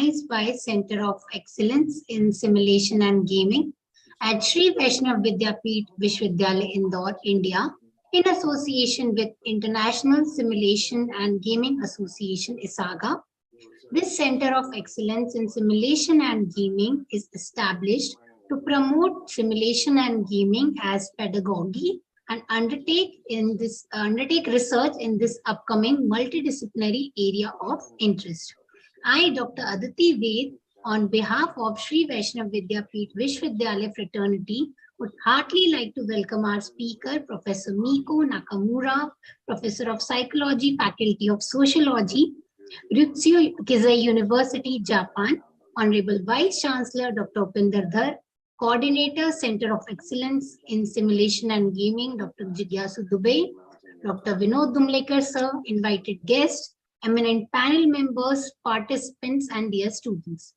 organized by Center of Excellence in Simulation and Gaming at Sri Vaishnav Vidyapeeth Vishwavidyalaya, Indore, India, in association with International Simulation and Gaming Association, ISAGA. This Center of Excellence in Simulation and Gaming is established to promote simulation and gaming as pedagogy and undertake research in this upcoming multidisciplinary area of interest. I, Dr. Aditi Ved, on behalf of Sri Vaishnav Vidyapeeth Vishwavidyalaya Fraternity, would heartily like to welcome our speaker, Professor Miko Nakamura, Professor of Psychology, Faculty of Sociology, Ryutsu Kizai University, Japan, Honorable Vice Chancellor Dr. Upinder Dhar, Coordinator, Center of Excellence in Simulation and Gaming, Dr. Jigyasu Dubey, Dr. Vinod Dumlekar, sir, invited guests, eminent panel members, participants, and dear students.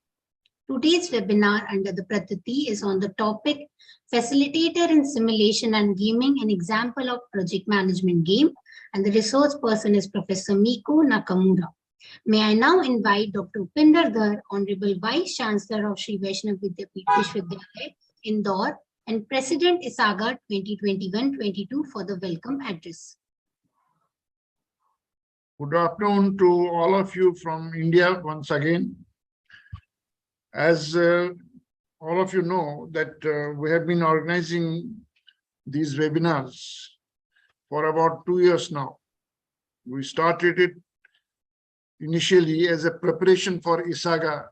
Today's webinar under the PRATITI is on the topic Facilitator in Simulation and Gaming, an example of project management game, and the resource person is Professor Miko Nakamura. May I now invite Dr. Upinder Dhar, Honorable Vice Chancellor of Sri Vaishnav Vidyapeeth Vishwavidyalaya, Indore, and President ISAGA 2021-22 for the welcome address. Good afternoon to all of you from India once again. As all of you know that we have been organizing these webinars for about 2 years now. We started it initially as a preparation for ISAGA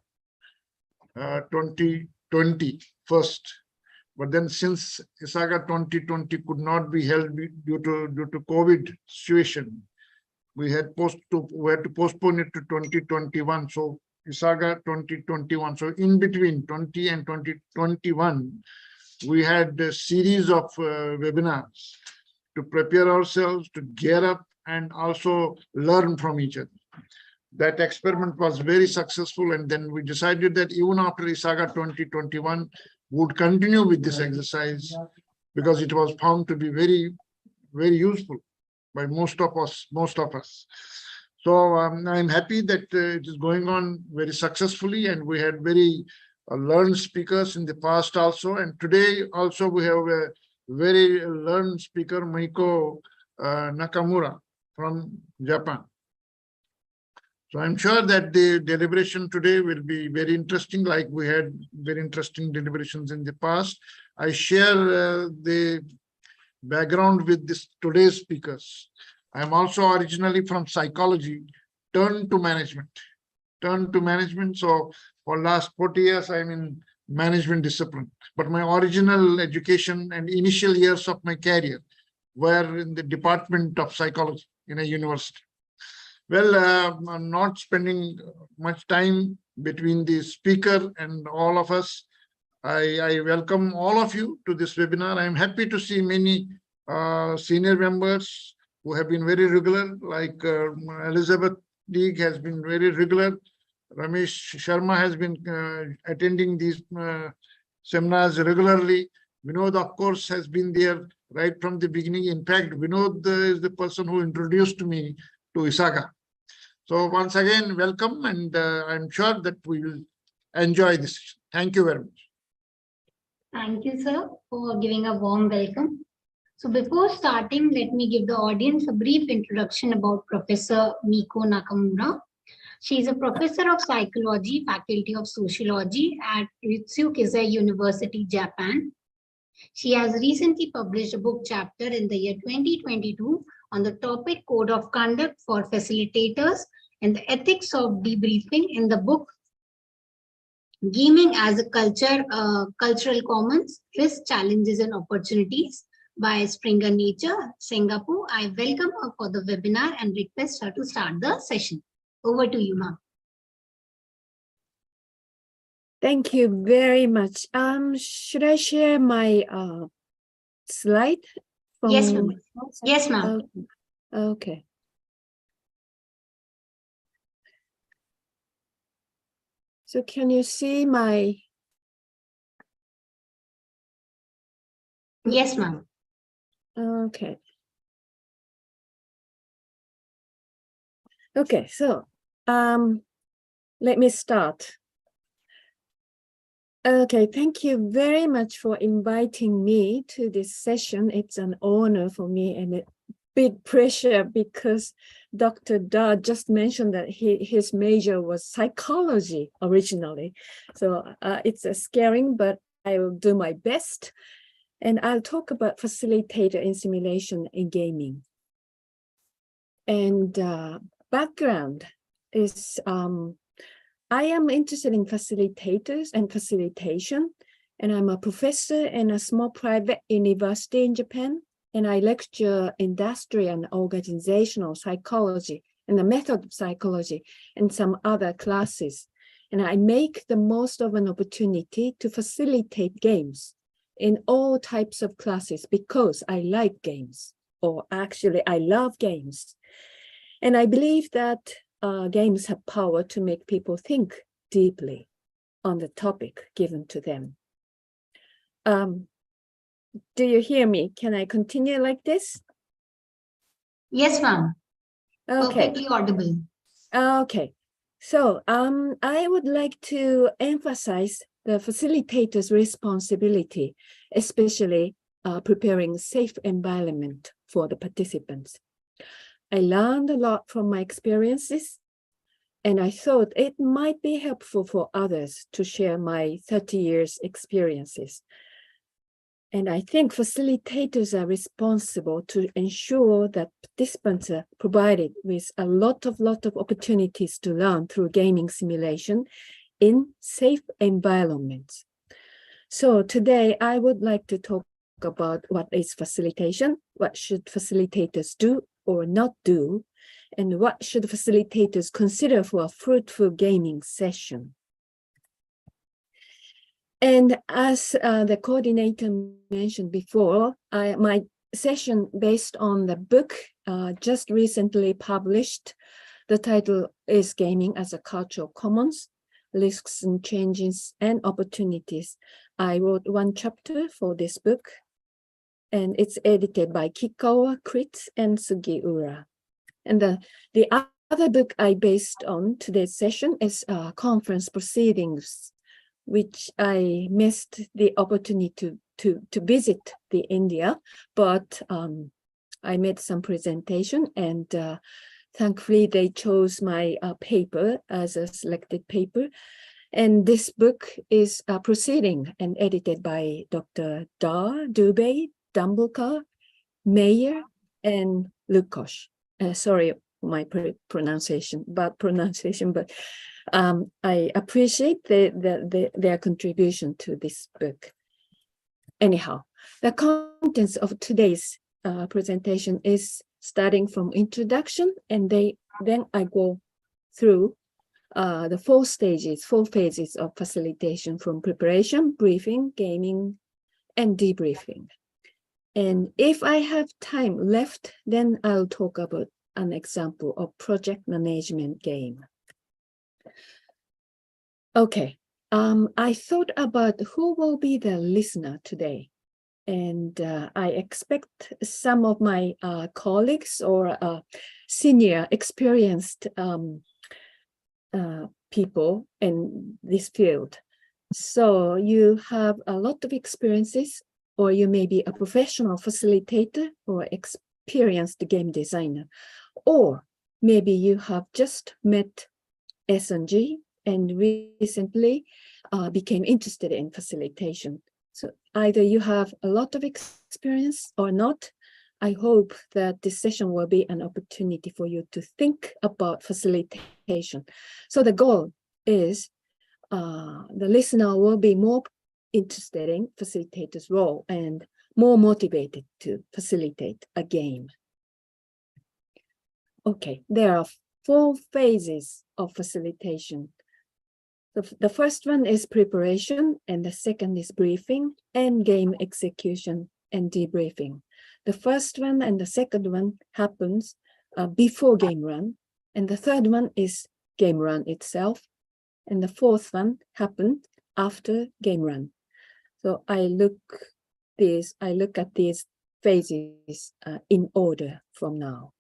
2020 first, but then since ISAGA 2020 could not be held due to COVID situation, we had to postpone it to 2021. So ISAGA 2021. So in between 20 and 2021, we had a series of webinars to prepare ourselves, to gear up, and also learn from each other. That experiment was very successful, and then we decided that even after ISAGA 2021, we would continue with this exercise because it was found to be very, very useful by most of us. So I'm happy that it is going on very successfully, and we had very learned speakers in the past also, and today also we have a very learned speaker, Miko Nakamura from Japan. So I'm sure that the deliberation today will be very interesting, like we had very interesting deliberations in the past. I share the background with today's speakers. I'm also originally from psychology, turned to management. So for last 40 years, I'm in management discipline. But my original education and initial years of my career were in the Department of Psychology in a university. Well, I'm not spending much time between the speaker and all of us. I welcome all of you to this webinar. I'm happy to see many senior members who have been very regular, like Elizabeth Teague has been very regular. Ramesh Sharma has been attending these seminars regularly. Vinod, of course, has been there right from the beginning. In fact, Vinod is the person who introduced me to ISAGA. So once again, welcome, and I'm sure that we will enjoy this. Thank you very much. Thank you, sir, for giving a warm welcome. So before starting, let me give the audience a brief introduction about Professor Miko Nakamura. She is a professor of psychology, Faculty of Sociology at Ryutsu Kizai University, Japan. She has recently published a book chapter in the year 2022 on the topic Code of Conduct for Facilitators and the Ethics of Debriefing in the book Gaming as a Cultural Commons, Risks, Challenges and Opportunities by Springer Nature, Singapore. I welcome her for the webinar and request her to start the session. Over to you, ma'am. Thank you very much. Should I share my slide? Yes, ma'am. Yes, ma'am. Okay. So can you see my? Yes, ma'am. Okay. Okay, so let me start. Okay, thank you very much for inviting me to this session. It's an honor for me and a big pressure because Dr. Da just mentioned that his major was psychology originally. So it's a scaring, but I will do my best. And I'll talk about facilitator in simulation in gaming. And background is I am interested in facilitators and facilitation, and I'm a professor in a small private university in Japan, and I lecture industry and organizational psychology and the method of psychology and some other classes. And I make the most of an opportunity to facilitate games in all types of classes because I like games, or actually I love games. And I believe that games have power to make people think deeply on the topic given to them. Do you hear me? Can I continue like this? Yes, ma'am. Okay. Perfectly audible. Okay. So I would like to emphasize the facilitator's responsibility, especially preparing safe environment for the participants. I learned a lot from my experiences, and I thought it might be helpful for others to share my 30 years experiences. And I think facilitators are responsible to ensure that participants are provided with a lot of opportunities to learn through gaming simulation in safe environments. So today I would like to talk about what is facilitation, what should facilitators do or not do, and what should facilitators consider for a fruitful gaming session. And as the coordinator mentioned before, my session based on the book just recently published. The title is Gaming as a Cultural Commons, Risks and Changes and Opportunities. I wrote one chapter for this book, and it's edited by Kikawa, Kritz, and Sugiura. And the other book I based on today's session is Conference Proceedings, which I missed the opportunity to visit the India, but I made some presentation, and thankfully they chose my paper as a selected paper. And this book is Proceeding and edited by Dr. Da, Dubey, Dumbledore, Mayer, and Lukosh. Sorry, my pronunciation, but I appreciate their contribution to this book. Anyhow, the contents of today's presentation is starting from introduction, and then I go through the four phases of facilitation, from preparation, briefing, gaming, and debriefing. And if I have time left, then I'll talk about an example of project management game. Okay, I thought about who will be the listener today. And I expect some of my colleagues or senior experienced people in this field. So you have a lot of experiences, or you may be a professional facilitator or experienced game designer, or maybe you have just met S&G and recently became interested in facilitation. So either you have a lot of experience or not. I hope that this session will be an opportunity for you to think about facilitation. So the goal is the listener will be more interested in facilitator's role and more motivated to facilitate a game. Okay, there are 4 phases of facilitation. The first one is preparation, and the second is briefing, and game execution and debriefing. The first one and the second one happens before game run, and the third one is game run itself, and the fourth one happened after game run. So I look at these phases in order from now.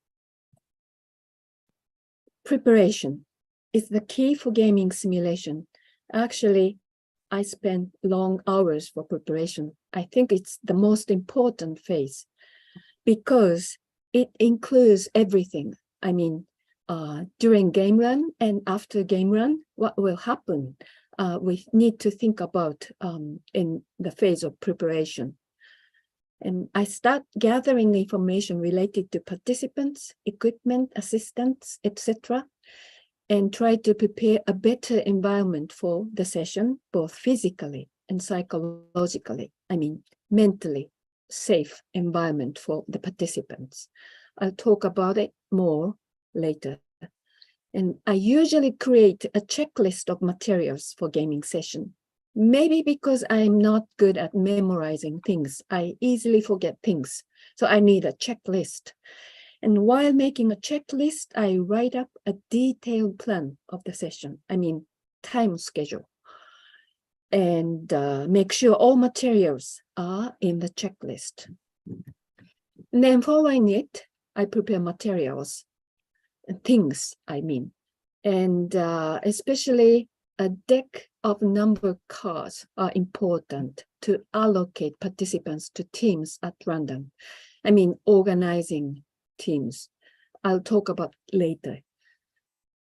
Preparation is the key for gaming simulation. Actually, I spend long hours for preparation. I think it's the most important phase because it includes everything. I mean, during game run and after game run, what will happen? We need to think about in the phase of preparation. And I start gathering information related to participants, equipment, assistants, etc., and try to prepare a better environment for the session, both physically and psychologically. I mean, mentally safe environment for the participants. I'll talk about it more later. And I usually create a checklist of materials for gaming session. Maybe because I'm not good at memorizing things, I easily forget things. So I need a checklist. And while making a checklist, I write up a detailed plan of the session. I mean, time schedule. And make sure all materials are in the checklist. And then following it, I prepare materials, things, I mean. And especially a deck of number cards are important to allocate participants to teams at random. I mean, organizing teams. I'll talk about later.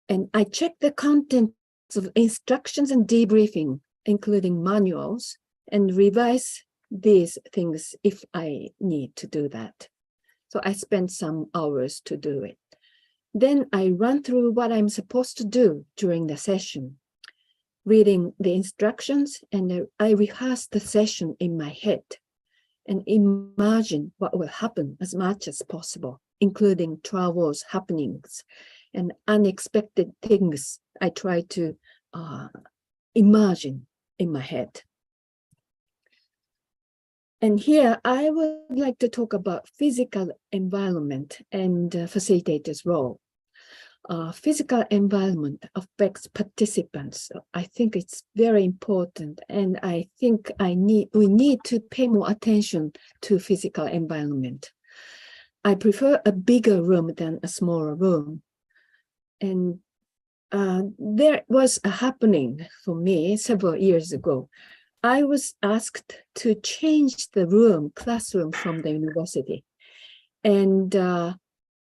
And I check the contents of instructions and debriefing, including manuals, and revise these things if I need to do that. So I spend some hours to do it. Then I run through what I'm supposed to do during the session, reading the instructions, and I rehearse the session in my head and imagine what will happen as much as possible, including troubles, happenings, and unexpected things I try to imagine in my head. And here I would like to talk about physical environment and facilitator's role. Physical environment affects participants. I think it's very important, and I think we need to pay more attention to physical environment. I prefer a bigger room than a smaller room. And there was a happening for me several years ago. I was asked to change the classroom from the university. And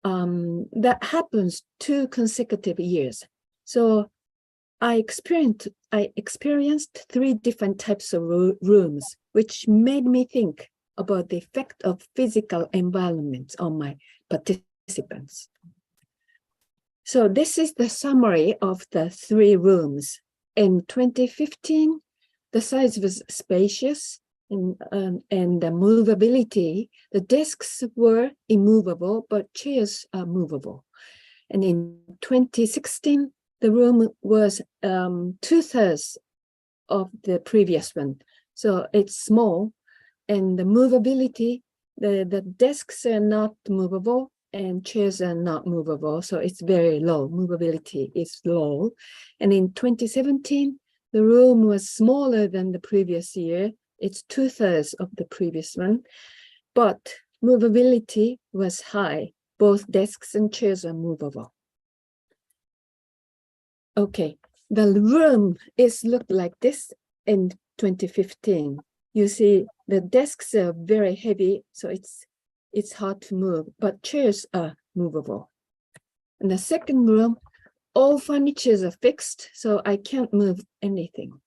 that happens 2 consecutive years. So I experienced 3 different types of rooms, which made me think about the effect of physical environments on my participants. So this is the summary of the 3 rooms. In 2015, the size was spacious, and the movability, the desks were immovable, but chairs are movable. And in 2016, the room was 2/3 of the previous one. So it's small, and the movability, the desks are not movable and chairs are not movable. So it's very low, movability is low. And in 2017, the room was smaller than the previous year. It's 2/3 of the previous one, but movability was high. Both desks and chairs are movable. Okay, the room looked like this in 2015. You see the desks are very heavy, so it's hard to move, but chairs are movable. In the second room, all furniture are fixed, so I can't move anything.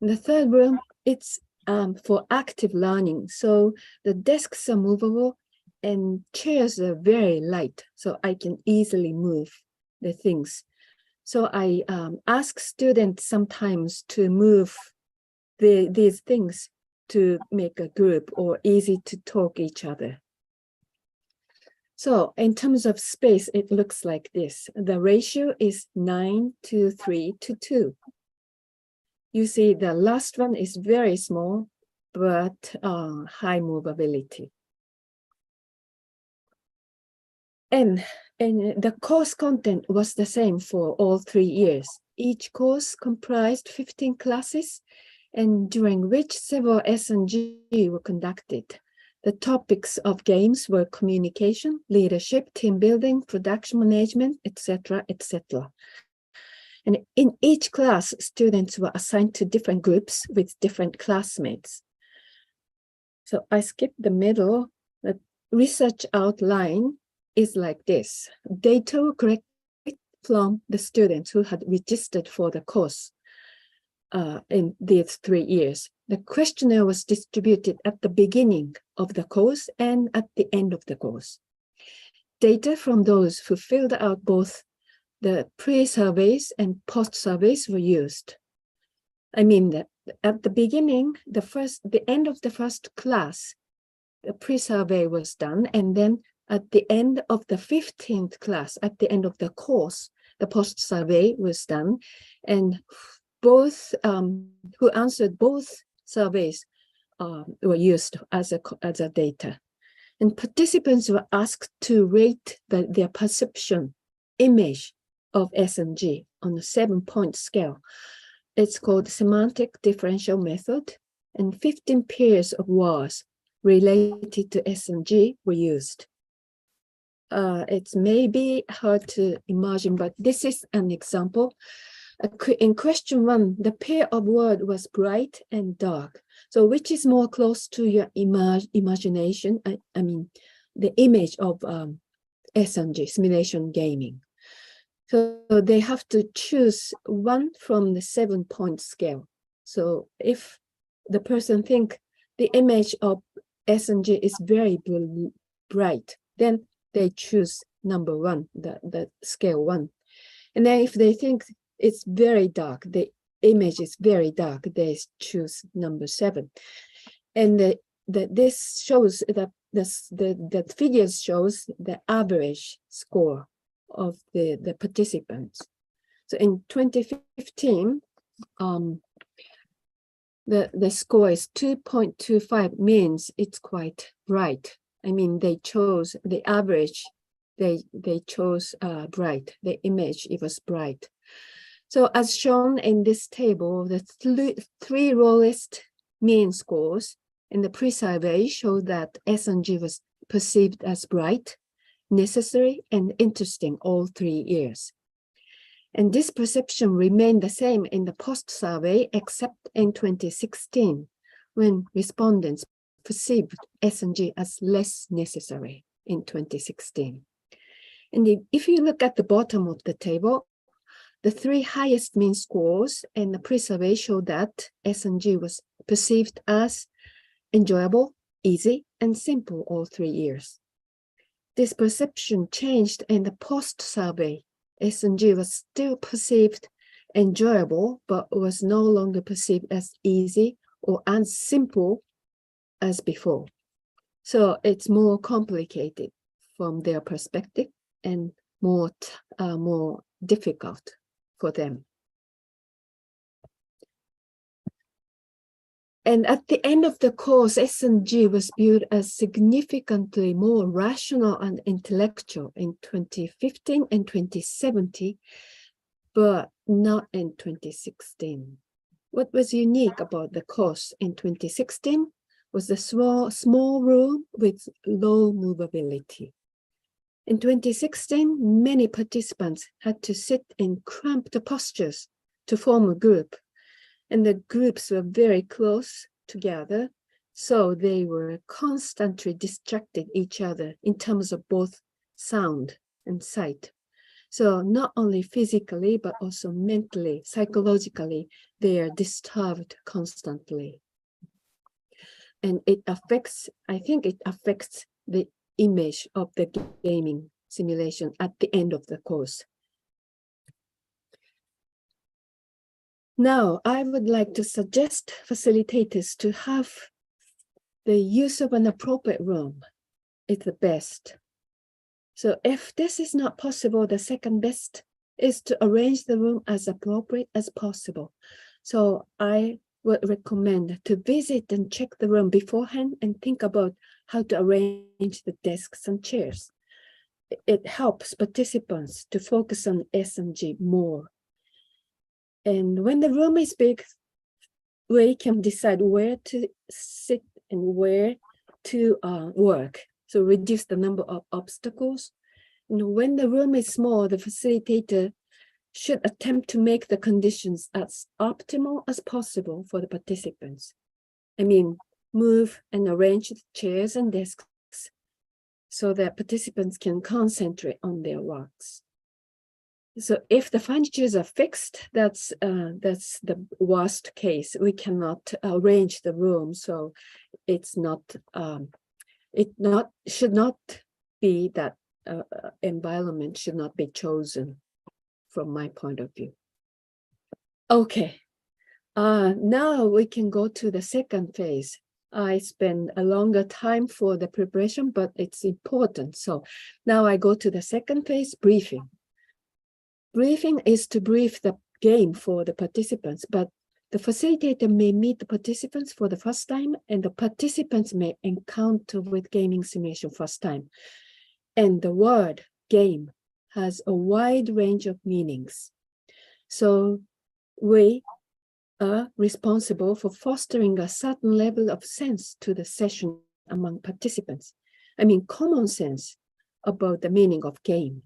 In the third room, it's for active learning. So the desks are movable and chairs are very light, so I can easily move the things. So I ask students sometimes to move these things to make a group or easy to talk each other. So in terms of space, it looks like this. The ratio is 9:3:2. You see the last one is very small, but high movability. And the course content was the same for all 3 years. Each course comprised 15 classes, and during which several S&G were conducted. The topics of games were communication, leadership, team building, production management, etc., etc. And in each class, students were assigned to different groups with different classmates. So I skipped the middle. The research outline is like this. Data were collected from the students who had registered for the course in these 3 years. The questionnaire was distributed at the beginning of the course and at the end of the course. Data from those who filled out both the pre-surveys and post-surveys were used. I mean that at the beginning, the end of the first class, the pre-survey was done, and then at the end of the 15th class, at the end of the course, the post-survey was done, and both who answered both surveys were used as a data. And participants were asked to rate their perception image of S&G on a 7-point scale. It's called semantic differential method, and 15 pairs of words related to S&G were used. It's maybe hard to imagine, but this is an example. In question 1, the pair of words was bright and dark. So which is more close to your imagination? I mean, the image of S&G, simulation gaming. So they have to choose one from the 7-point scale. So if the person think the image of S&G is very bright, then they choose number 1, the scale 1. And then if they think it's very dark, the image is very dark, they choose number 7. And this shows that the figures shows the average score of the participants. So in 2015, the score is 2.25, means it's quite bright. I mean, they chose the average, they chose bright, the image, it was bright. So as shown in this table, the three lowest mean scores in the pre-survey show that S&G was perceived as bright, necessary, and interesting all 3 years. And this perception remained the same in the post-survey, except in 2016, when respondents perceived S&G as less necessary in 2016. And if you look at the bottom of the table, the 3 highest mean scores in the pre-survey show that S&G was perceived as enjoyable, easy, and simple all 3 years. This perception changed in the post-survey. S&G was still perceived enjoyable, but was no longer perceived as easy or as simple as before. So it's more complicated from their perspective and more difficult for them. And at the end of the course, S&G was viewed as significantly more rational and intellectual in 2015 and 2017, but not in 2016. What was unique about the course in 2016 was the small room with low movability. In 2016, many participants had to sit in cramped postures to form a group, and the groups were very close together, so they were constantly distracting each other in terms of both sound and sight. So not only physically, but also mentally, psychologically, they are disturbed constantly. And it affects, I think it affects the image of the gaming simulation at the end of the course. Now, I would like to suggest facilitators to have the use of an appropriate room is the best. So if this is not possible, the second best is to arrange the room as appropriate as possible. So I would recommend to visit and check the room beforehand and think about how to arrange the desks and chairs. It helps participants to focus on S&G more. And when the room is big, we can decide where to sit and where to work. So reduce the number of obstacles. And when the room is small, the facilitator should attempt to make the conditions as optimal as possible for the participants. I mean, move and arrange the chairs and desks so that participants can concentrate on their works. So if the furnitures are fixed, that's the worst case. We cannot arrange the room, so it's not should not be that environment should not be chosen from my point of view. Okay, now we can go to the second phase. I spend a longer time for the preparation, but it's important. So now I go to the second phase, briefing. Briefing is to brief the game for the participants, but the facilitator may meet the participants for the first time, and the participants may encounter with gaming simulation first time. And the word game has a wide range of meanings. So we are responsible for fostering a certain level of sense to the session among participants. I mean, common sense about the meaning of game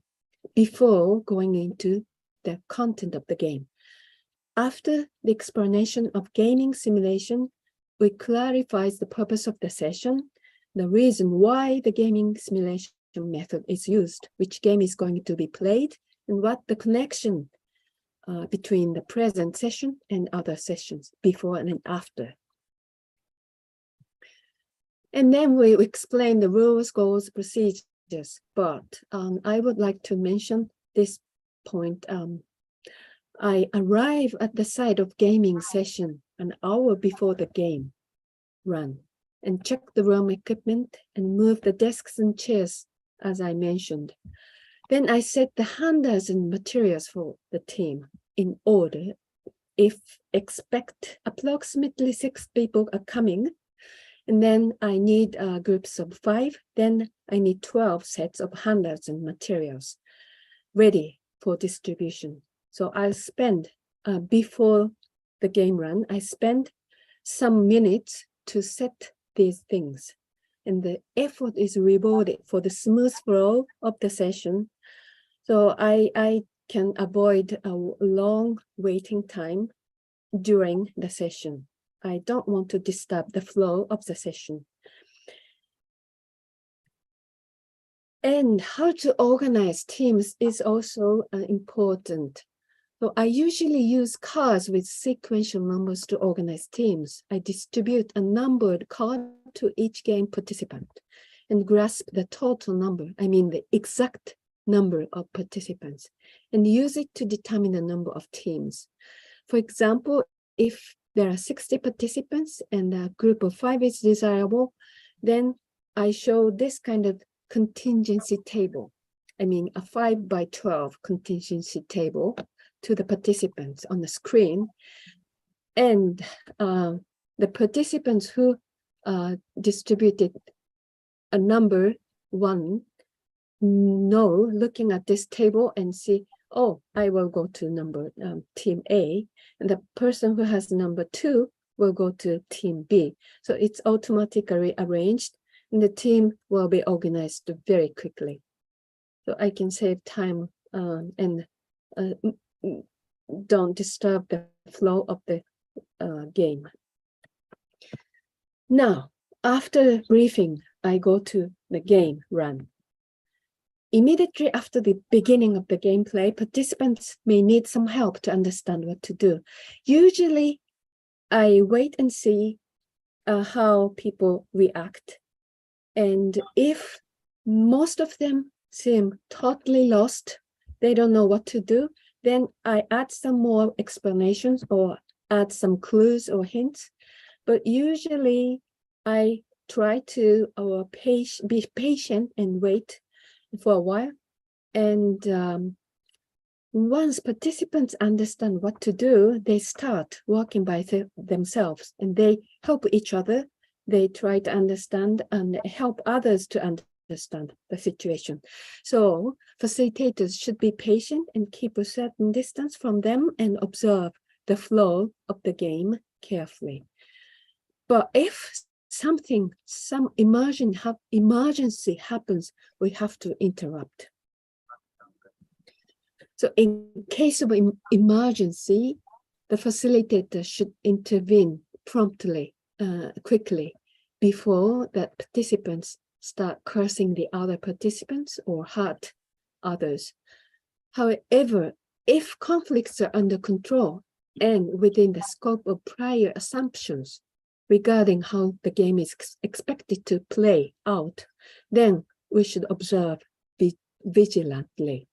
before going into the content of the game. After the explanation of gaming simulation, we clarify the purpose of the session, the reason why the gaming simulation method is used, which game is going to be played, and what the connection between the present session and other sessions before and after. And then we explain the rules, goals, procedures, but I would like to mention this point. I arrive at the site of gaming session an hour before the game run and check the room equipment and move the desks and chairs as I mentioned. Then I set the handouts and materials for the team in order. If expect approximately 6 people are coming, and then I need groups of 5, then I need 12 sets of handouts and materials ready for distribution. So I'll spend, before the game run, I spend some minutes to set these things. And the effort is rewarded for the smooth flow of the session. So I can avoid a long waiting time during the session. I don't want to disturb the flow of the session. And how to organize teams is also important. So I usually use cards with sequential numbers to organize teams. I distribute a numbered card to each game participant and grasp the total number, I mean the exact number of participants, and use it to determine the number of teams. For example, if there are 60 participants and a group of 5 is desirable, then I show this kind of contingency table. I mean a 5 by 12 contingency table to the participants on the screen. And the participants who distributed a number 1 know, looking at this table and see, oh, I will go to number team A, and the person who has number 2 will go to team B. So it's automatically arranged, and the team will be organized very quickly. So I can save time and don't disturb the flow of the game. Now, after briefing, I go to the game run. Immediately after the beginning of the gameplay, participants may need some help to understand what to do. Usually, I wait and see how people react. And if most of them seem totally lost, they don't know what to do, then I add some more explanations or add some clues or hints. But usually I try to be patient and wait for a while. And once participants understand what to do, they start working by themselves, and they help each other. They try to understand and help others to understand the situation. So facilitators should be patient and keep a certain distance from them and observe the flow of the game carefully. But if some emergency happens, we have to interrupt. So in case of emergency, the facilitator should intervene promptly, quickly, before the participants start cursing the other participants or hurt others. However, if conflicts are under control and within the scope of prior assumptions regarding how the game is expected to play out, then we should observe vigilantly.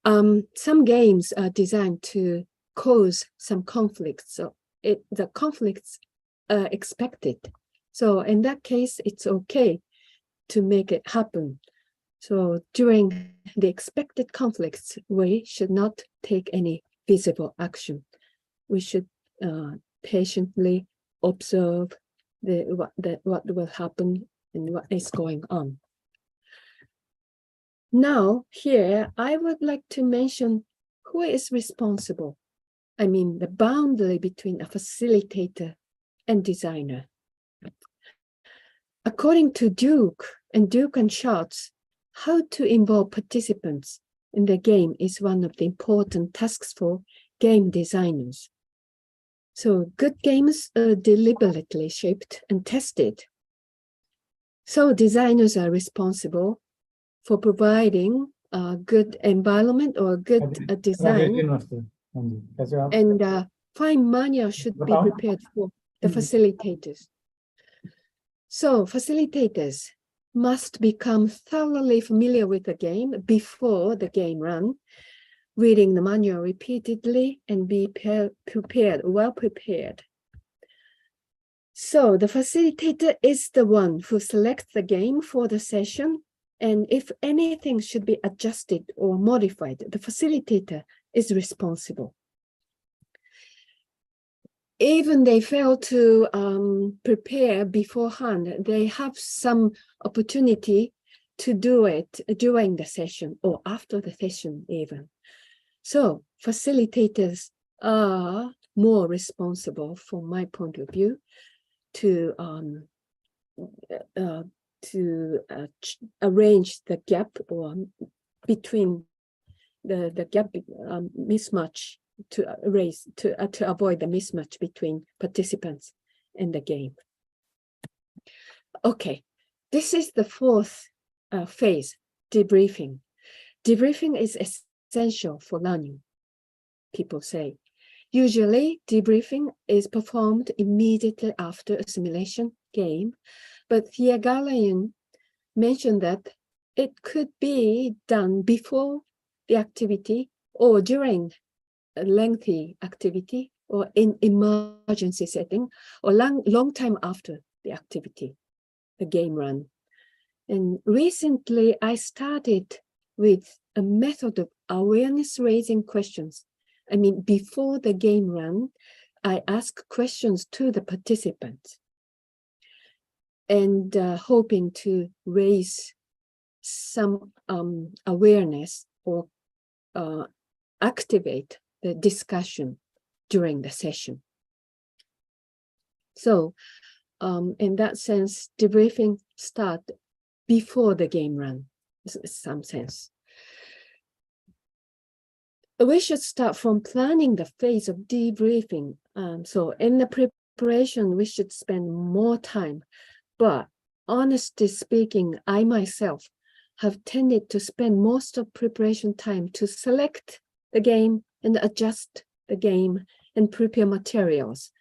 Some games are designed to cause some conflicts, so the conflicts are expected. So in that case, it's okay to make it happen. So during the expected conflicts, we should not take any visible action. We should patiently observe what will happen and what is going on. Now, here, I would like to mention who is responsible. I mean, the boundary between a facilitator and designer. According to Duke and Schatz, how to involve participants in the game is one of the important tasks for game designers. So good games are deliberately shaped and tested. So designers are responsible for providing a good environment or a good design, and fine manual should be prepared for the facilitators. So facilitators must become thoroughly familiar with the game before the game run, reading the manual repeatedly and be well prepared. So the facilitator is the one who selects the game for the session, and if anything should be adjusted or modified, the facilitator is responsible. Even they fail to prepare beforehand, they have some opportunity to do it during the session or after the session even. So facilitators are more responsible, from my point of view, to arrange the gap or between the gap mismatch, to avoid the mismatch between participants in the game. Okay, this is the fourth phase, debriefing. Debriefing is essential for learning, people say. Usually, debriefing is performed immediately after a simulation game, but Thiagalayan mentioned that it could be done before the activity or during a lengthy activity or in emergency setting or long time after the activity, the game run. And recently, I started with a method of awareness-raising questions. I mean, before the game run, I ask questions to the participants and hoping to raise some awareness or activate the discussion during the session. So in that sense, debriefing starts before the game run, in some sense. We should start from planning the phase of debriefing. So in the preparation, we should spend more time. But honestly speaking, I myself have tended to spend most of preparation time to select the game and adjust the game and prepare materials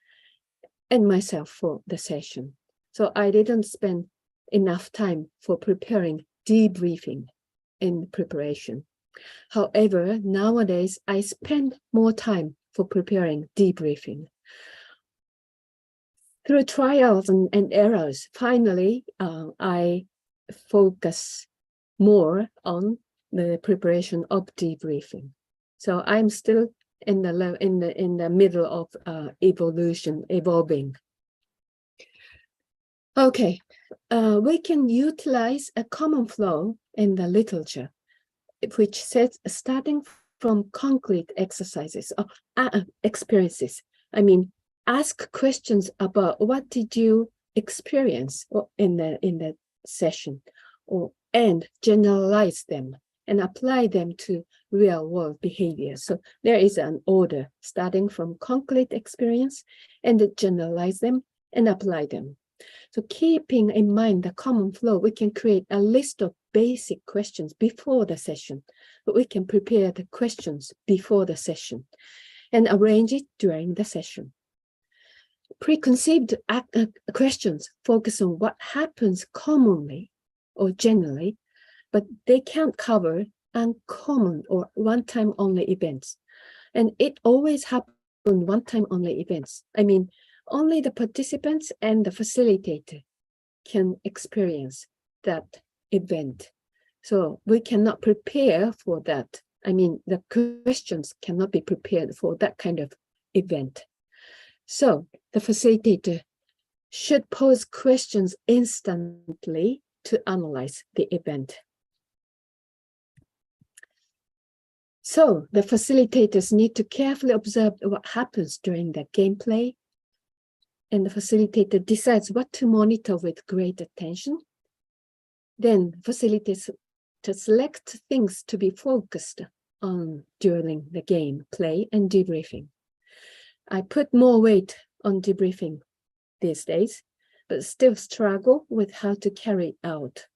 and myself for the session. So I didn't spend enough time for preparing debriefing in preparation. However, nowadays I spend more time for preparing debriefing. Through trials and errors, finally, I focus more on the preparation of debriefing. So I'm still in the middle of evolving. Okay, we can utilize a common flow in the literature, which says starting from concrete exercises or experiences. I mean, ask questions about what did you experience in the session, and generalize them and apply them to real world behavior. So there is an order starting from concrete experience and generalize them and apply them. So keeping in mind the common flow, we can create a list of basic questions before the session. But we can prepare the questions before the session and arrange it during the session. Preconceived questions focus on what happens commonly or generally, but they can't cover uncommon or one-time only events. And it always happens one-time only events. I mean, only the participants and the facilitator can experience that event. So we cannot prepare for that. I mean, the questions cannot be prepared for that kind of event. So the facilitator should pose questions instantly to analyze the event. So the facilitators need to carefully observe what happens during the gameplay, and the facilitator decides what to monitor with great attention. Then facilitators select things to be focused on during the gameplay and debriefing. I put more weight on debriefing these days, but still struggle with how to carry it out.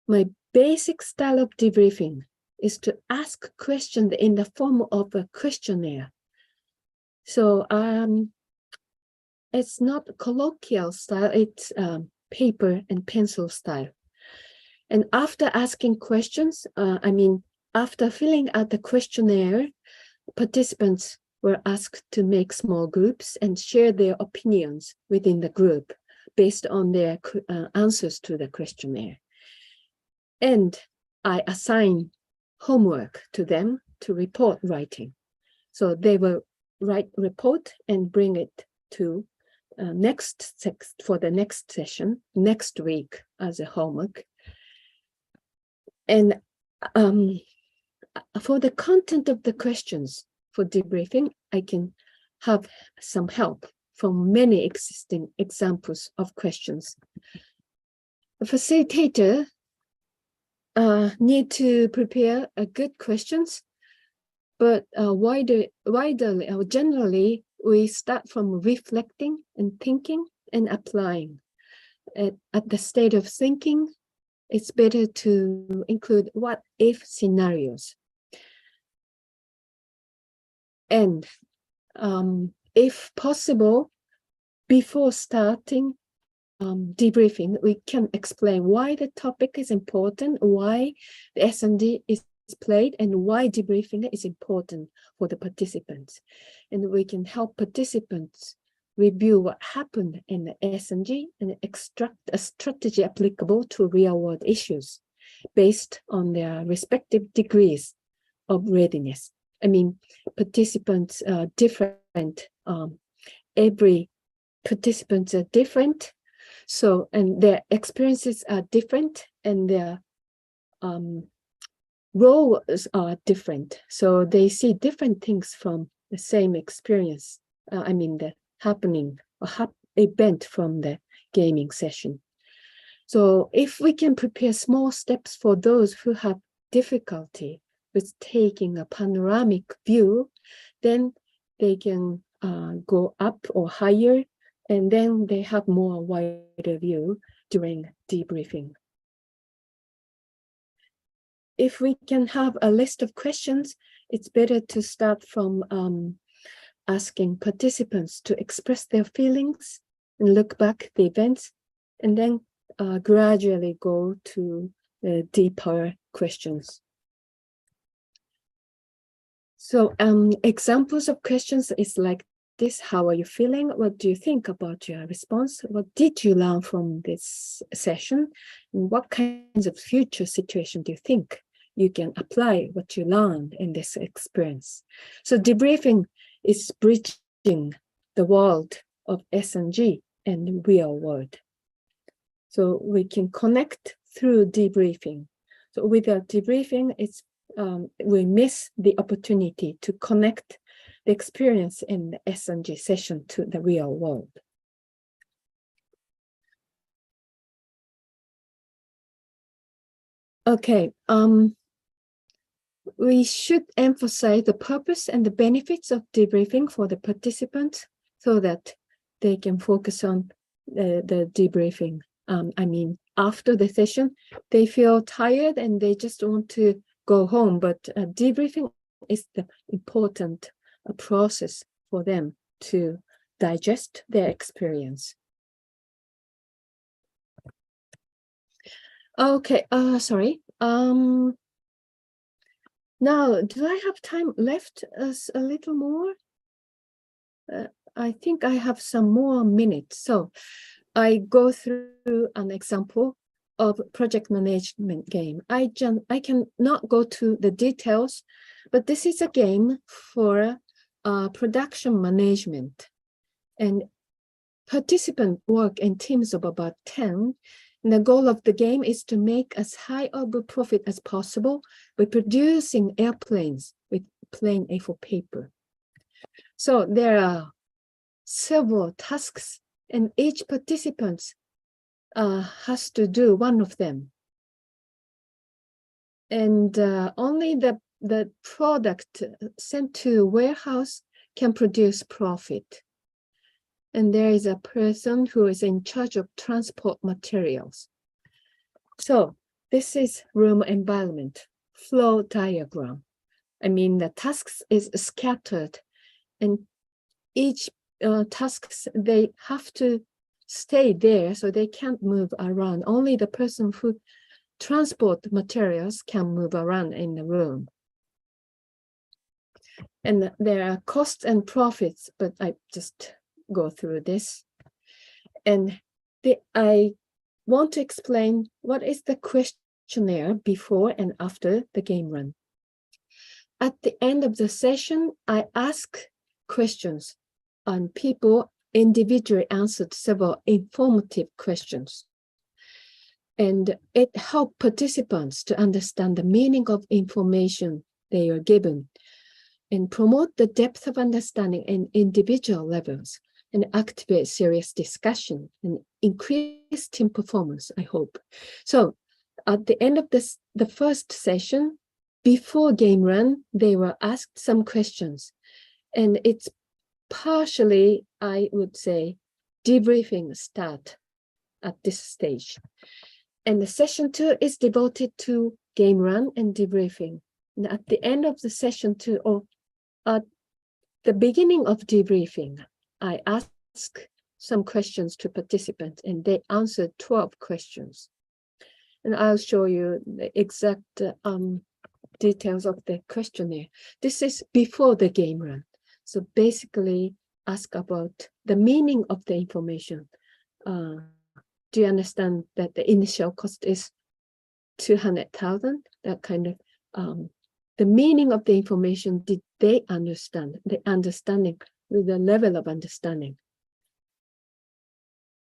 My basic style of debriefing is to ask questions in the form of a questionnaire. So it's not colloquial style, it's paper and pencil style. And after asking questions, after filling out the questionnaire, participants were asked to make small groups and share their opinions within the group based on their answers to the questionnaire. And I assign homework to them to report writing. So they will write report and bring it to for the next session, next week as a homework. And for the content of the questions for debriefing, I can have some help from many existing examples of questions. The facilitator need to prepare good questions, but generally, we start from reflecting and thinking and applying. At the state of thinking, it's better to include what-if scenarios. And if possible, before starting debriefing, we can explain why the topic is important, why the S&D is played, and why debriefing is important for the participants. And we can help participants review what happened in the S&G and extract a strategy applicable to real-world issues based on their respective degrees of readiness. I mean, participants are different. Every participants are different. So, and their experiences are different, and their roles are different. So they see different things from the same experience. The happening or event from the gaming session. So if we can prepare small steps for those who have difficulty with taking a panoramic view, then they can go up or higher, and then they have more wider view during debriefing. If we can have a list of questions, it's better to start from asking participants to express their feelings and look back the events, and then gradually go to the deeper questions. So examples of questions is like this: how are you feeling? What do you think about your response? What did you learn from this session? And what kinds of future situation do you think you can apply what you learned in this experience? So debriefing is bridging the world of S&G and real world. So we can connect through debriefing. So without debriefing, we miss the opportunity to connect the experience in the S&G session to the real world. Okay, we should emphasize the purpose and the benefits of debriefing for the participants so that they can focus on the debriefing. I mean, after the session, they feel tired and they just want to go home, but debriefing is the important process for them to digest their experience. Okay, sorry. Now, do I have time left as a little more? I think I have some more minutes. So I go through an example of project management game. I cannot go to the details, but this is a game for production management. And participants work in teams of about 10. And the goal of the game is to make as high of a profit as possible by producing airplanes with plain A4 paper. So there are several tasks, and each participant has to do one of them. And only the product sent to warehouse can produce profit. And there is a person who is in charge of transport materials. So this is room environment, flow diagram. I mean, the tasks is scattered, and each tasks, they have to stay there, so they can't move around. Only the person who transport materials can move around in the room. And there are costs and profits, but I just go through this. And I want to explain what is the questionnaire before and after the game run. At the end of the session, I ask questions, and people individually answered several informative questions. And it helped participants to understand the meaning of information they are given and promote the depth of understanding in individual levels and activate serious discussion and increase team performance, I hope. So at the end of the first session, before game run, they were asked some questions. And it's partially, I would say, debriefing start at this stage. And the session 2 is devoted to game run and debriefing. And at the end of the session 2, or at the beginning of debriefing, I ask some questions to participants, and they answered 12 questions. And I'll show you the exact details of the questionnaire. This is before the game run. So basically ask about the meaning of the information. Do you understand that the initial cost is 200,000? That kind of, the meaning of the information, did they understand? The understanding, the level of understanding.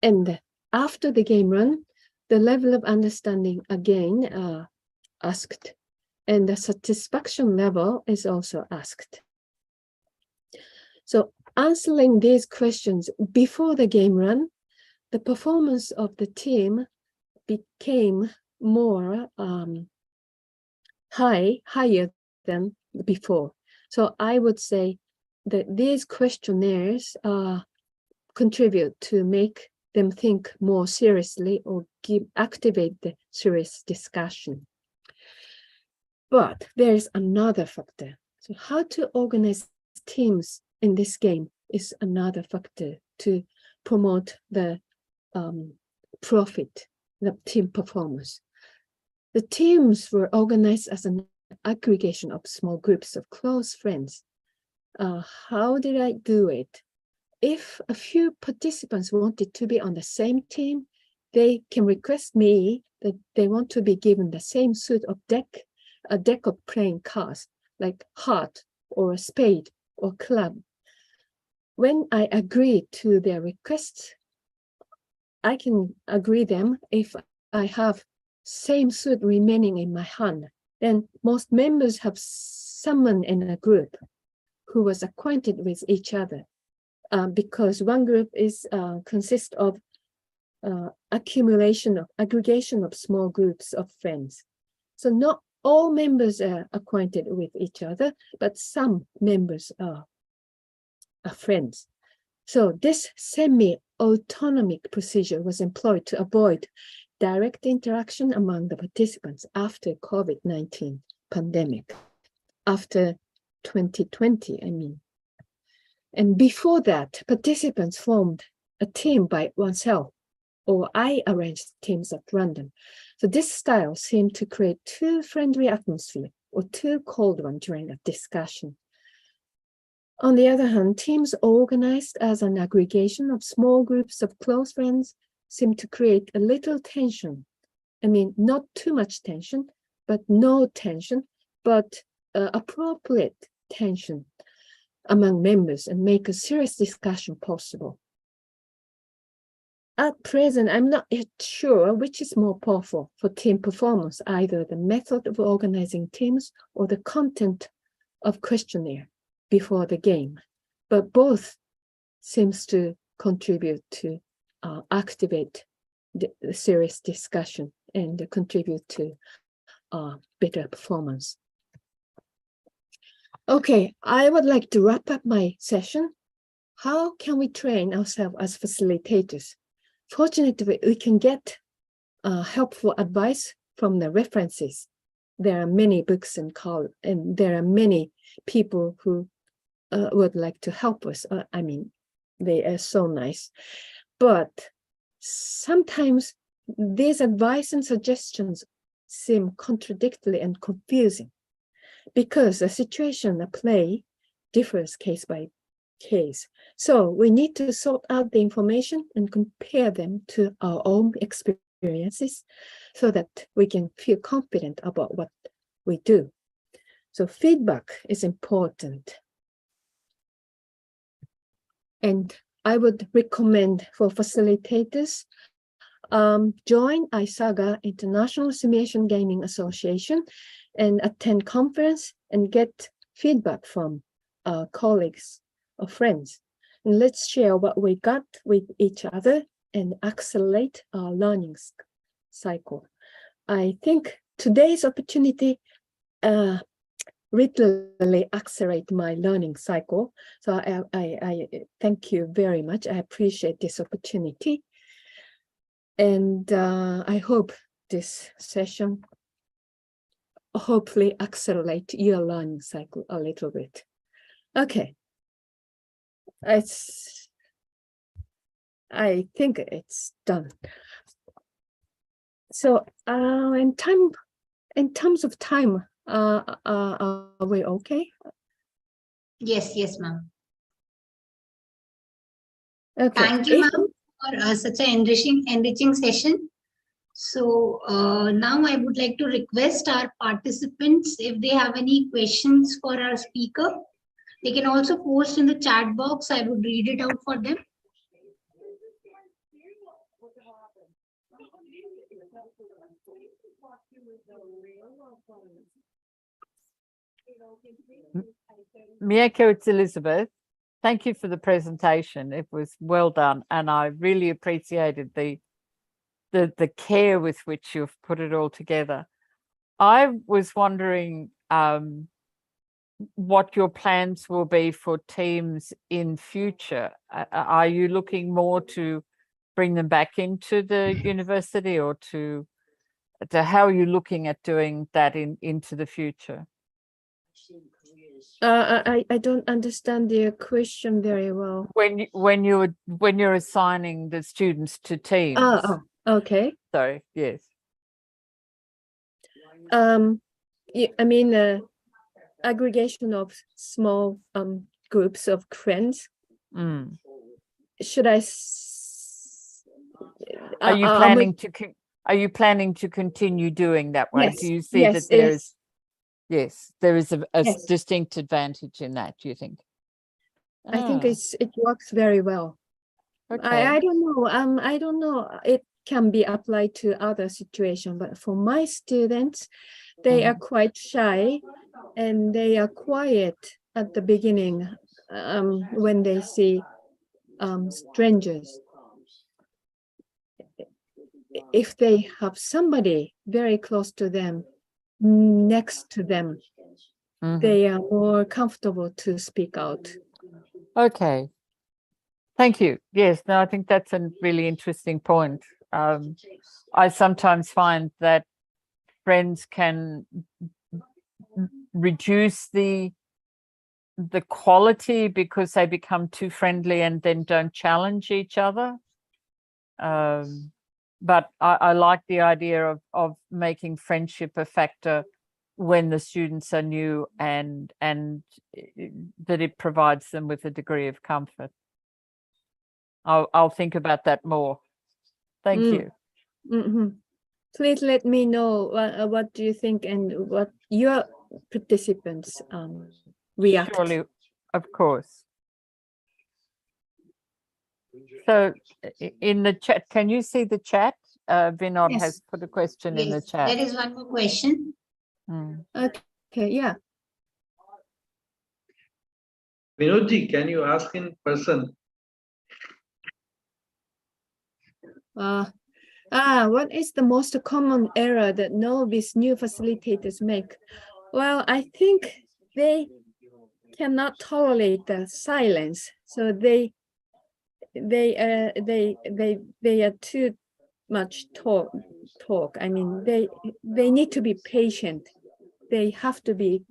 And after the game run, the level of understanding again asked, and the satisfaction level is also asked. So answering these questions before the game run, the performance of the team became more higher than before. So I would say that these questionnaires contribute to make them think more seriously or activate the serious discussion. But there is another factor. So how to organize teams in this game is another factor to promote the profit, the team performance. The teams were organized as an aggregation of small groups of close friends. How did I do it? If a few participants wanted to be on the same team, they can request me that they want to be given the same suit of a deck of playing cards, like heart or a spade or club. When I agree to their requests, I can agree them if I have same suit remaining in my hand. Then most members have someone in a group who was acquainted with each other, because one group is consists of aggregation of small groups of friends. So not all members are acquainted with each other, but some members are friends. So this semi-autonomic procedure was employed to avoid direct interaction among the participants after COVID-19 pandemic, after 2020, I mean. And before that, participants formed a team by oneself, or I arranged teams at random. So this style seemed to create too friendly atmosphere or too cold one during a discussion. On the other hand, teams organized as an aggregation of small groups of close friends seemed to create a little tension. I mean, not too much tension, but no tension, but appropriate tension among members and make a serious discussion possible. At present, I'm not yet sure which is more powerful for team performance, either the method of organizing teams or the content of questionnaire before the game, but both seems to contribute to activate the serious discussion and contribute to better performance. Okay, I would like to wrap up my session. How can we train ourselves as facilitators? Fortunately, we can get helpful advice from the references. There are many books and there are many people who would like to help us. I mean, they are so nice. But sometimes these advice and suggestions seem contradictory and confusing because the situation at play differs case by case. So we need to sort out the information and compare them to our own experiences so that we can feel confident about what we do. So feedback is important. And I would recommend for facilitators, join ISAGA, International Simulation Gaming Association, and attend conference and get feedback from colleagues or friends. And let's share what we got with each other and accelerate our learning cycle. I think today's opportunity literally accelerate my learning cycle. So I thank you very much. I appreciate this opportunity. And I hope this session hopefully accelerate your learning cycle a little bit. Okay. I think it's done. So in terms of time, are we okay? Yes, yes, ma'am. Okay. Thank you, ma'am, for such an enriching session. So now I would like to request our participants, if they have any questions for our speaker, they can also post in the chat box. I would read it out for them. Mieko, it's Elizabeth. Thank you for the presentation. It was well done, and I really appreciated the care with which you've put it all together. I was wondering what your plans will be for teams in future. Are you looking more to bring them back into the university, or to how are you looking at doing that into the future? I don't understand the question very well. When you're assigning the students to teams. Oh, okay. So yes. I mean, aggregation of small groups of friends. Should I? Are you planning to continue doing that way? Yes, Do you see that there is a distinct advantage in that, do you think? I think it works very well. Okay. I don't know. I don't know. It can be applied to other situations, but for my students, they are quite shy and they are quiet at the beginning when they see strangers. If they have somebody very close to them, next to them, Mhm. they are more comfortable to speak out. Okay. Thank you. Yes, no, I think that's a really interesting point. I sometimes find that friends can reduce the quality because they become too friendly and then don't challenge each other. But I like the idea of making friendship a factor when the students are new and that it provides them with a degree of comfort. I'll think about that more. Thank Mm. you. Mhm. Please let me know what do you think and what your participants react. Surely, of course. So in the chat, can you see the chat? Vinod Yes. has put a question in the Yes, chat. there is one more question. Mm. Okay, yeah. Vinodji, can you ask in person? What is the most common error that novice new facilitators make? Well, I think they cannot tolerate the silence, so they are too much talk. I mean, they need to be patient. They have to be.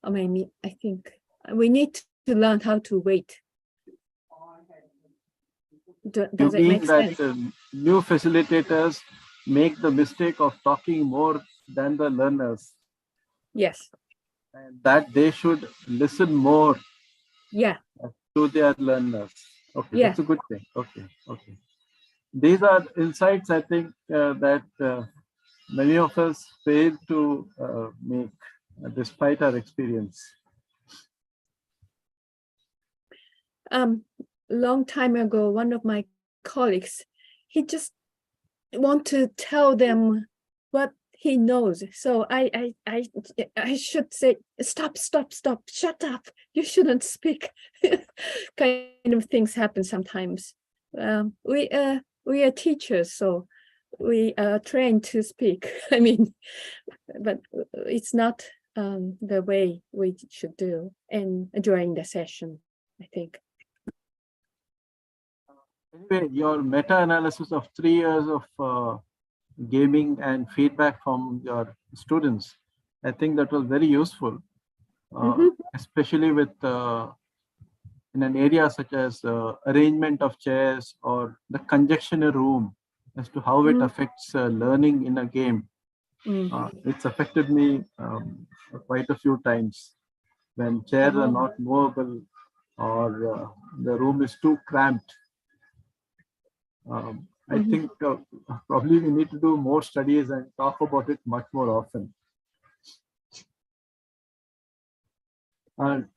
I mean, I think we need to learn how to wait. Does it make sense? New facilitators make the mistake of talking more than the learners, Yes. and that they should listen more Yeah. to their learners. Okay, Yeah. that's a good thing. Okay, okay. These are insights I think that many of us fail to make despite our experience. Long time ago, one of my colleagues, he just want to tell them what he knows. So I should say, stop, shut up. You shouldn't speak. Kind of things happen sometimes. We are teachers, so we are trained to speak. I mean, but it's not the way we should do and during the session, I think. Anyway, your meta-analysis of 3 years of gaming and feedback from your students, I think that was very useful, especially with in an area such as arrangement of chairs or the congestion in a room, as to how it affects learning in a game. It's affected me quite a few times when chairs are not movable or the room is too cramped. I think probably we need to do more studies and talk about it much more often.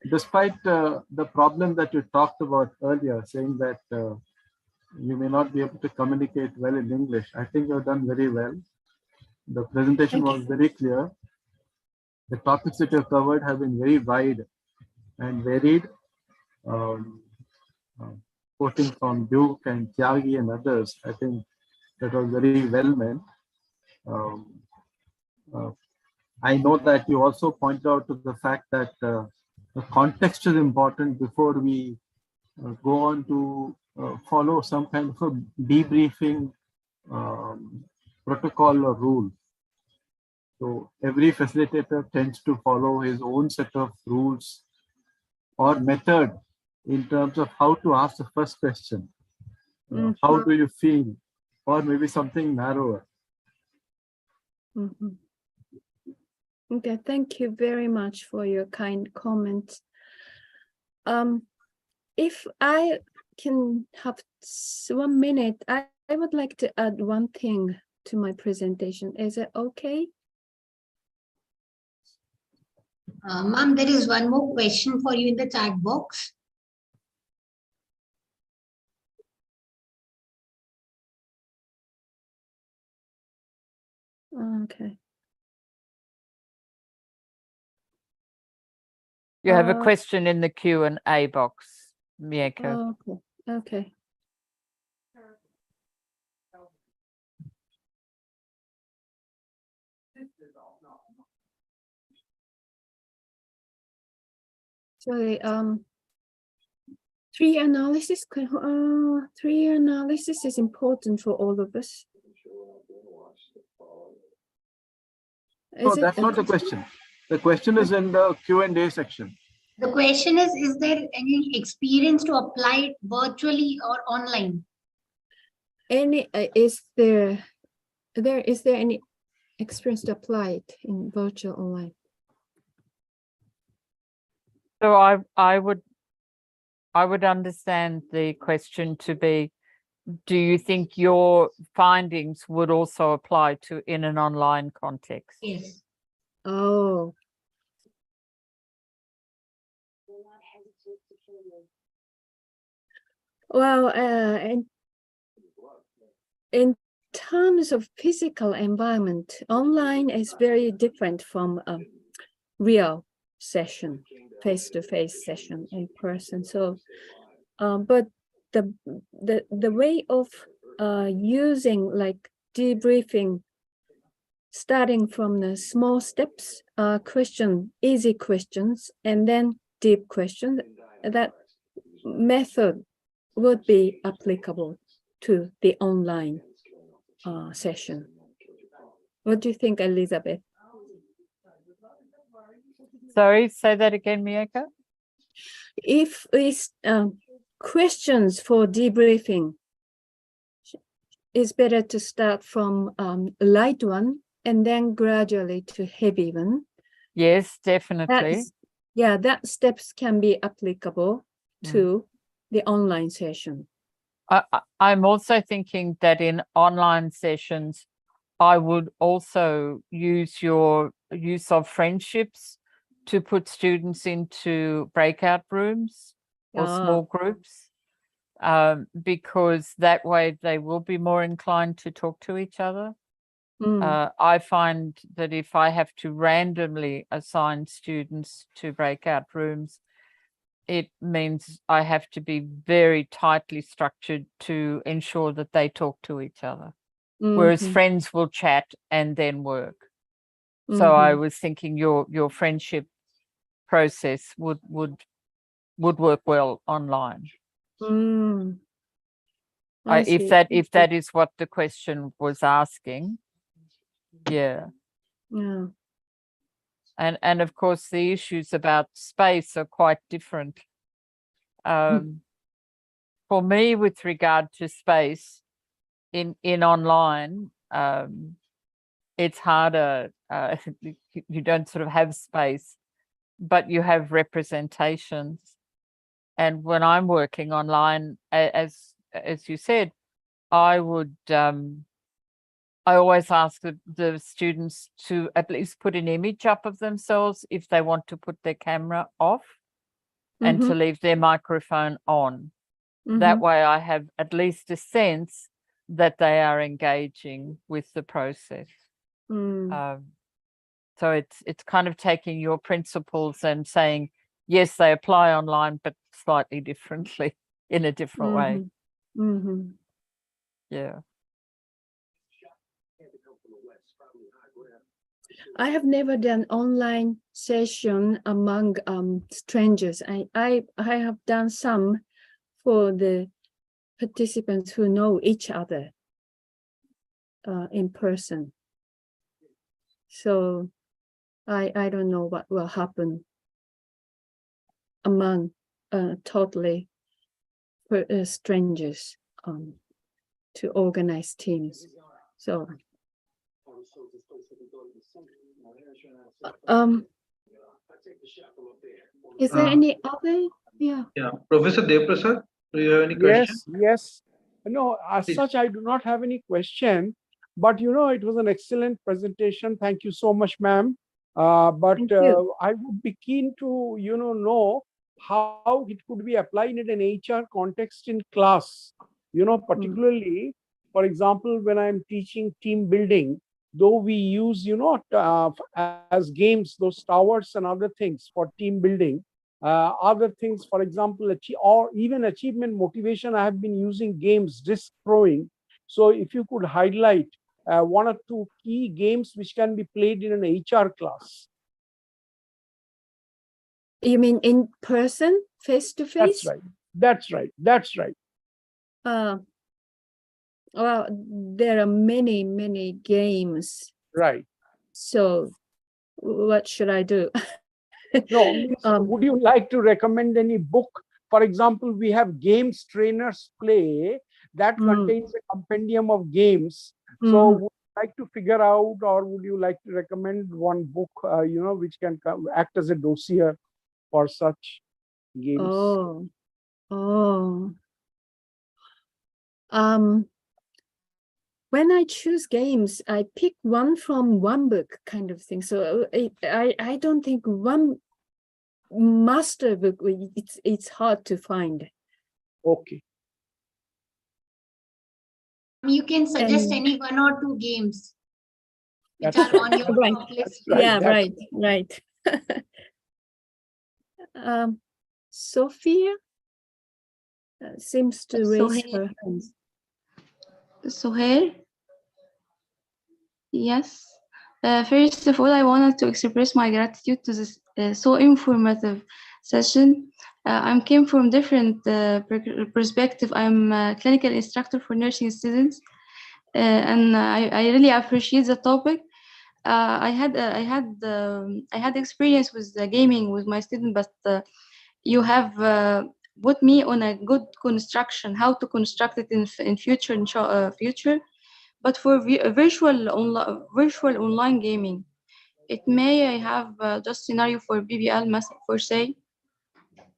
Despite the problem that you talked about earlier, saying that you may not be able to communicate well in English, I think you've done very well. The presentation was very clear. The topics that you've covered have been very wide and varied. Quoting from Duke and Tyagi and others, I think that was very well meant. I know that you also pointed out to the fact that the context is important before we go on to follow some kind of a debriefing protocol or rule. So every facilitator tends to follow his own set of rules or method in terms of how to ask the first question. How do you feel? Or maybe something narrower. Okay, thank you very much for your kind comments. If I can have 1 minute, I would like to add one thing to my presentation. Is it okay? Ma'am, there is one more question for you in the chat box. Okay. You have a question in the Q&A box, Mieko. Okay. Okay. Actually, tree analysis is important for all of us. No, that's not the question. The question is in the Q&A section. The question is there any experience to apply it virtually or online? Is there any experience to apply it in virtual online? So I would understand the question to be, do you think your findings would also apply to in an online context? Yes. Oh. Well, in terms of physical environment, online is very different from a real session, face-to-face session in person. So, but the way of using like debriefing, starting from the small steps, easy questions, and then deep questions, that method would be applicable to the online session. What do you think, Elizabeth? Sorry, say that again, Mieko. If it's questions for debriefing, it's better to start from a light one and then gradually to heavy one. Yes, definitely. That steps can be applicable to the online session. I'm also thinking that in online sessions, I would also use your use of friendships to put students into breakout rooms or small groups, because that way they will be more inclined to talk to each other. I find that if I have to randomly assign students to breakout rooms, it means I have to be very tightly structured to ensure that they talk to each other. Whereas friends will chat and then work. So I was thinking your friendship process would work well online. If that is what the question was asking. Yeah. And of course the issues about space are quite different. For me, with regard to space in online, it's harder. You don't sort of have space, but you have representations. And when I'm working online, as you said, I would I always ask the students to at least put an image up of themselves if they want to put their camera off, and to leave their microphone on. That way I have at least a sense that they are engaging with the process. So it's kind of taking your principles and saying, yes, they apply online, but slightly differently, in a different way. Yeah. I have never done online session among strangers. I have done some for the participants who know each other in person. So I don't know what will happen among totally strangers to organize teams. So is there any other? Yeah, Professor Deprasad, do you have any question? Yes. No, as Please. such, I do not have any question, but it was an excellent presentation. Thank you so much, ma'am. But I would be keen to, know how it could be applied in an HR context in class, particularly, for example, when I'm teaching team building, though we use, as games, those towers and other things for team building. Other things, for example, or even achievement motivation, I have been using games, disc throwing. So if you could highlight one or two key games which can be played in an HR class. You mean in person, face to That's face? right. That's right. That's right. Well, there are many games. Right. So what should I do? No, means, would you like to recommend any book? For example, we have Games Trainers Play that contains a compendium of games. So would you like to figure out, or would you like to recommend one book, which can act as a dossier for such games? When I choose games, I pick one from one book kind of thing. So I don't think one master book, it's hard to find. Okay. You can suggest And- any 1 or 2 games which That's are on your right. top list. Right, Yeah, that's right. Sophia seems to raise her hands. Suhail? Yes. First of all, I wanted to express my gratitude to this so informative session. I came from different perspective. I'm a clinical instructor for nursing students, and I really appreciate the topic. I had experience with gaming with my student, but you have put me on a good construction, how to construct it in future. But for virtual online gaming, it may have just scenario for BBL, for say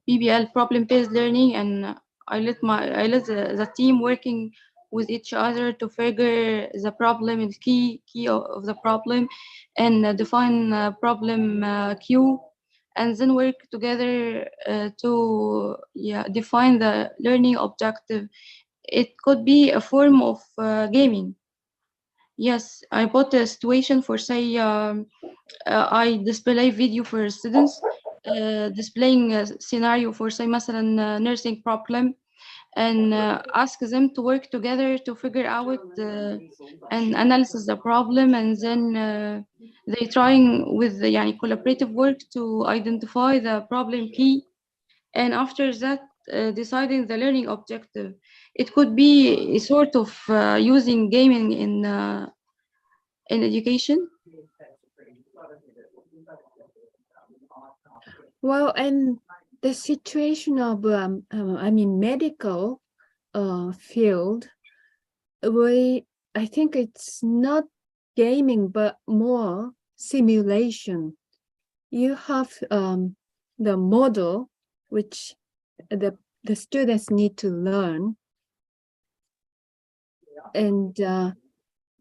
BBL, problem-based learning, and I let the team working with each other to figure the problem, the key of the problem, and define problem queue, and then work together to define the learning objective. It could be a form of gaming. Yes, I put a situation for say I display video for students, displaying a scenario for say مثلا nursing problem, and ask them to work together to figure out and analyze the problem, and then they trying with the collaborative work to identify the problem key, and after that deciding the learning objective. It could be a sort of using gaming in education. Well, and the situation of medical field, I think it's not gaming but more simulation. You have the model which the students need to learn, and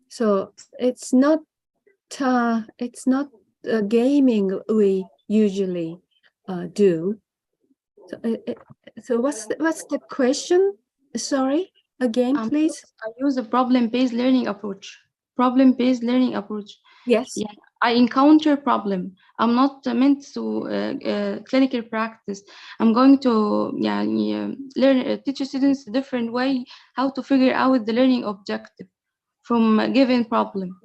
so it's not gaming we usually do. So what's the question? Sorry, again, please. I use a problem-based learning approach. Problem-based learning approach. Yes. Yeah, I encounter problem. I'm not meant to clinical practice. I'm going to learn, teach students a different way how to figure out the learning objective from a given problem.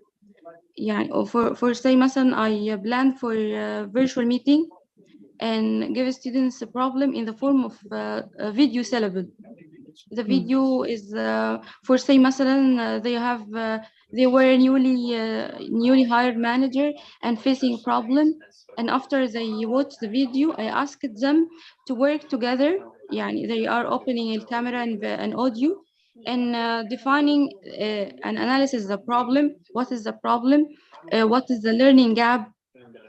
Yeah, or for say مثلا I plan for a virtual meeting and give students a problem in the form of a video syllable. The video is for say مثلا they were newly hired manager and facing problem, and after they watch the video I asked them to work together. They are opening a camera and audio and defining and analysis the problem. What is the problem? What is the learning gap?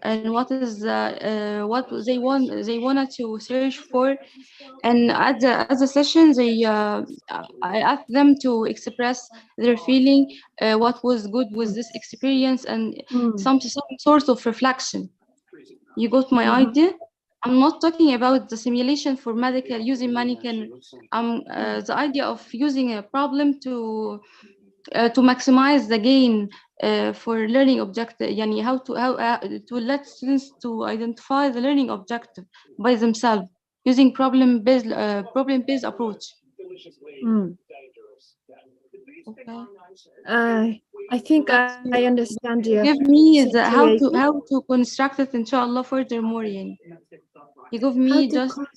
And what is what they wanted to search for. And at the session, I asked them to express their feeling, what was good with this experience, and some sort of reflection. You got my idea? I'm not talking about the simulation for medical using mannequin. The idea of using a problem to maximize the gain for learning objective. How to let students to identify the learning objective by themselves using problem-based approach. Okay. I think I understand you. Give me the how to construct it, inshallah, furthermore. You give How me to just con-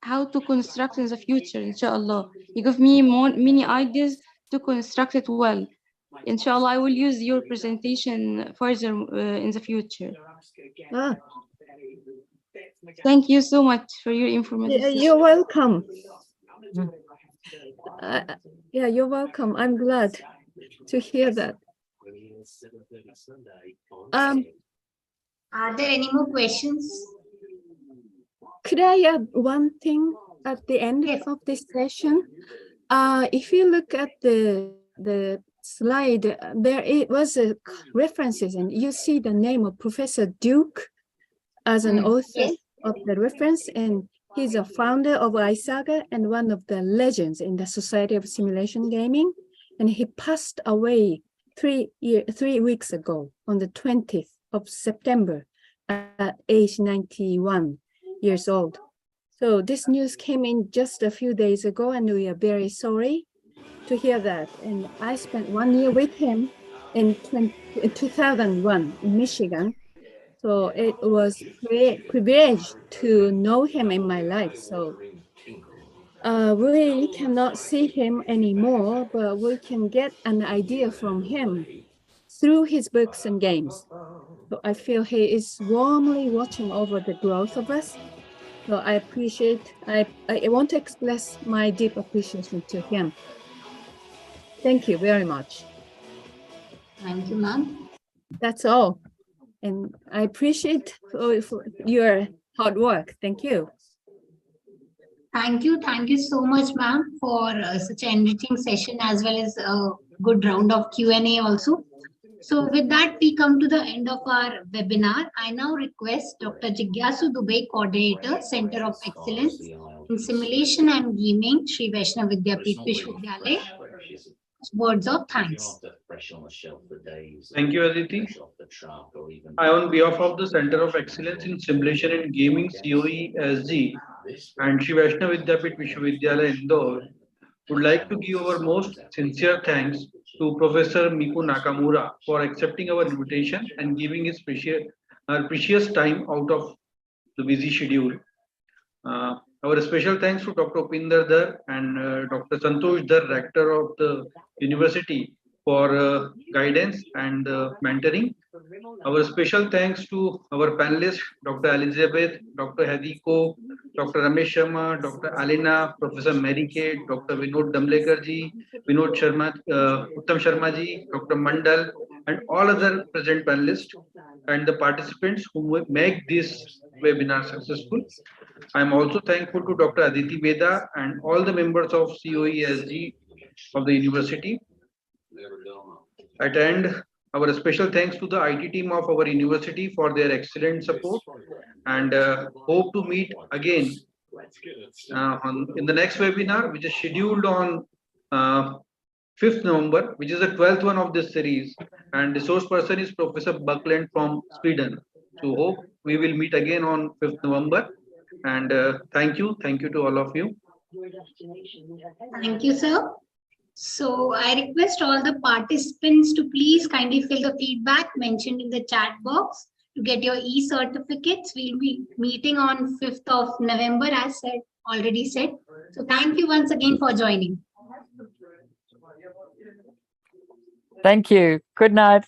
how to construct in the future, inshallah. You give me many ideas to construct it well. Inshallah, I will use your presentation further in the future. Ah, Thank you so much for your informative yeah, session. you're welcome. Yeah, you're welcome. I'm glad to hear that. Are there any more questions? Could I add one thing at the end Yes. of this session? If you look at the slide, there it was references, and you see the name of Professor Duke as an author Yes. of the reference, and he's a founder of iSaga and one of the legends in the Society of Simulation Gaming. And he passed away 3 weeks ago on the 20th of September at age 91 years old. So this news came in just a few days ago, and we are very sorry to hear that. And I spent 1 year with him in 2001 in Michigan. So it was privilege to know him in my life. So we cannot see him anymore, but we can get an idea from him through his books and games. So I feel he is warmly watching over the growth of us. So I appreciate, I want to express my deep appreciation to him. Thank you very much. Thank you, ma'am. That's all. And I appreciate for your hard work. Thank you. Thank you. Thank you so much, ma'am, for such an enriching session as well as a good round of Q&A also. So with that, we come to the end of our webinar. I now request Dr. Jigyasu Dubey, Coordinator, Center of Excellence in Simulation and Gaming, Sri Vaishnav Vidyapeeth Vishwavidyalaya, words of thanks. Thank you, Aditi. I, on behalf of the Center of Excellence in Simulation and Gaming, COE-SG, and Sri Vaishnav Vidyapeeth Vishwavidyalaya, Indore, would like to give our most sincere thanks to Professor Miku Nakamura for accepting our invitation and giving his precious time out of the busy schedule. Our special thanks to Dr. Upinder Dhar and Dr. Santosh Dhar, Rector of the University, for guidance and mentoring. Our special thanks to our panelists, Dr. Elizabeth, Dr. Hadiko, Dr. Ramesh Sharma, Dr. Alina, Professor Mary Kate, Dr. Vinod Damlekarji, Vinod Sharma, Uttam Sharma ji, Dr. Mandal, and all other present panelists and the participants who make this webinar successful. I am also thankful to Dr. Aditi Veda and all the members of COE-SG of the university. At end, our special thanks to the IT team of our university for their excellent support, and hope to meet again in the next webinar, which is scheduled on 5th November, which is the 12th one of this series, and the source person is Professor Buckland from Sweden. So hope we will meet again on 5th November, and thank you to all of you. Thank you, sir. So I request all the participants to please kindly fill the feedback mentioned in the chat box to get your e-certificates. We'll be meeting on 5th of November, as said, already said. So thank you once again for joining. Thank you. Good night.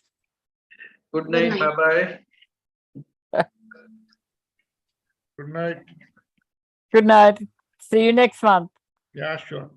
Good night. night. Bye-bye. Good night. Good night. See you next month. Yeah, sure.